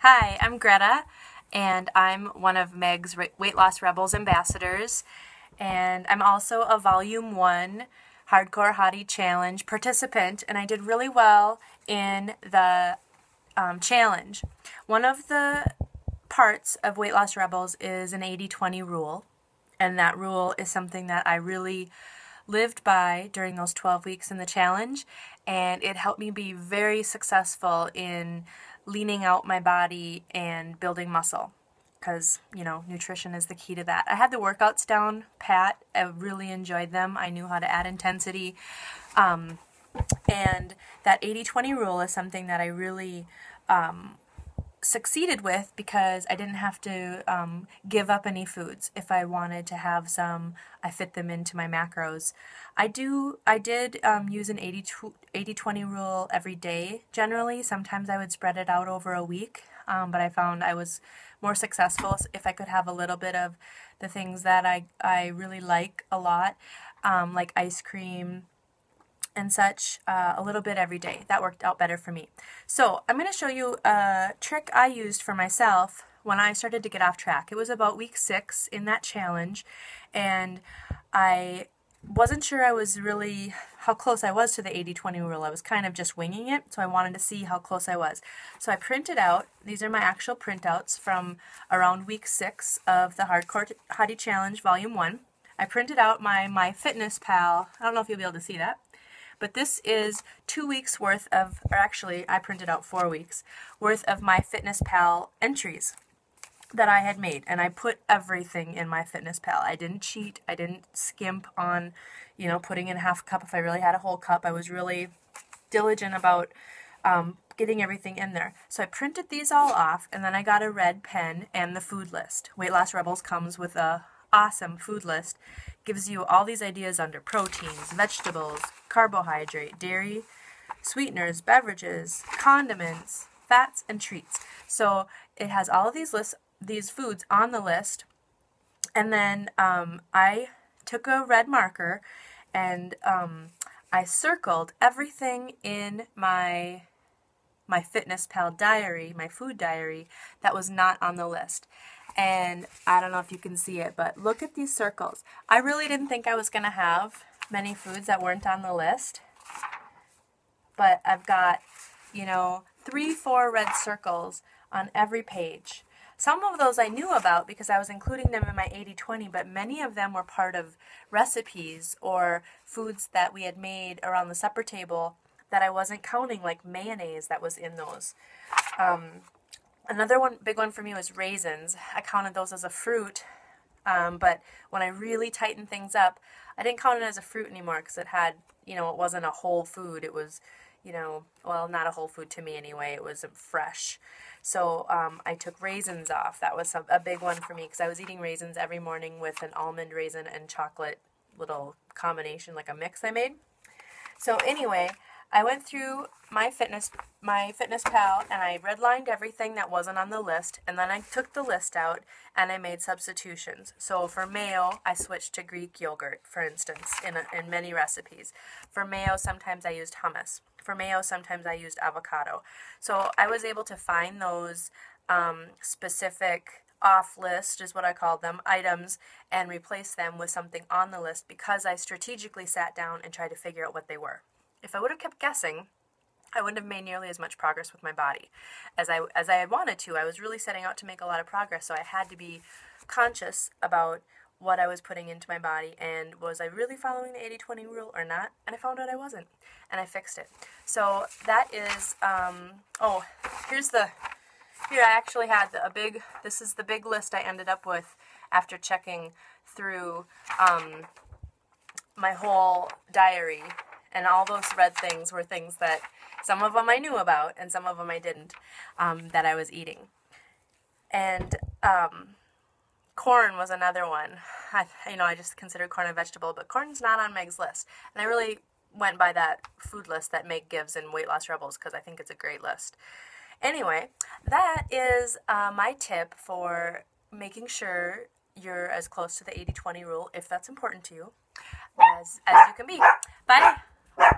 Hi, I'm Greta, and I'm one of Meg's Weight Loss Rebels ambassadors, and I'm also a Volume 1 Hardcore Hottie Challenge participant, and I did really well in the challenge. One of the parts of Weight Loss Rebels is an 80-20 rule, and that rule is something that I really lived by during those 12 weeks in the challenge, and it helped me be very successful in leaning out my body and building muscle, because nutrition is the key to that. I had the workouts down pat. I really enjoyed them. I knew how to add intensity, and that 80-20 rule is something that I really succeeded with, because I didn't have to give up any foods. If I wanted to have some, I fit them into my macros. I did use an 80-20 rule every day generally. Sometimes I would spread it out over a week, but I found I was more successful if I could have a little bit of the things that I really like a lot, like ice cream and such, a little bit every day. That worked out better for me. So I'm going to show you a trick I used for myself when I started to get off track. It was about week 6 in that challenge, and I wasn't sure how close I was to the 80-20 rule. I was kind of just winging it, so I wanted to see how close I was. So I printed out, these are my actual printouts from around week 6 of the Hardcore Hottie Challenge Volume 1. I printed out my MyFitnessPal, I don't know if you'll be able to see that, but this is 2 weeks worth of, or actually I printed out 4 weeks worth of MyFitnessPal entries that I had made, and I put everything in MyFitnessPal. I didn't cheat. I didn't skimp on, putting in half a cup if I really had a whole cup. I was really diligent about getting everything in there. So I printed these all off, and then I got a red pen and the food list. Weight Loss Rebels comes with a awesome food list. Gives you all these ideas under proteins, vegetables, carbohydrate, dairy, sweeteners, beverages, condiments, fats, and treats. So it has all of these foods on the list, and then I took a red marker and I circled everything in my MyFitnessPal diary, my food diary, that was not on the list. And I don't know if you can see it, but look at these circles. I really didn't think I was going to have many foods that weren't on the list, but I've got 3-4 red circles on every page. Some of those I knew about because I was including them in my 80-20, but many of them were part of recipes or foods that we had made around the supper table that I wasn't counting, like mayonnaise that was in those. Another big one for me was raisins. I counted those as a fruit, but when I really tightened things up, I didn't count it as a fruit anymore because it had, it wasn't a whole food. It was, well, not a whole food to me anyway. It was fresh. So I took raisins off. That was a big one for me because I was eating raisins every morning with an almond raisin and chocolate little combination, like a mix I made. So anyway, I went through MyFitnessPal and I redlined everything that wasn't on the list, and then I took the list out and I made substitutions. So for mayo, I switched to Greek yogurt, for instance, in many recipes. For mayo, sometimes I used hummus. For mayo, sometimes I used avocado. So I was able to find those specific off-list, is what I called them, items, and replace them with something on the list because I strategically sat down and tried to figure out what they were. If I would have kept guessing, I wouldn't have made nearly as much progress with my body as I had wanted to. I was really setting out to make a lot of progress, so I had to be conscious about what I was putting into my body, and was I really following the 80-20 rule or not? And I found out I wasn't, and I fixed it. So that is, here I actually had this is the big list I ended up with after checking through my whole diary. And all those red things were things that some of them I knew about and some of them I didn't, that I was eating. And corn was another one. I just considered corn a vegetable, but corn's not on Meg's list. And I really went by that food list that Meg gives in Weight Loss Rebels because I think it's a great list. Anyway, that is my tip for making sure you're as close to the 80-20 rule, if that's important to you, as you can be. Bye!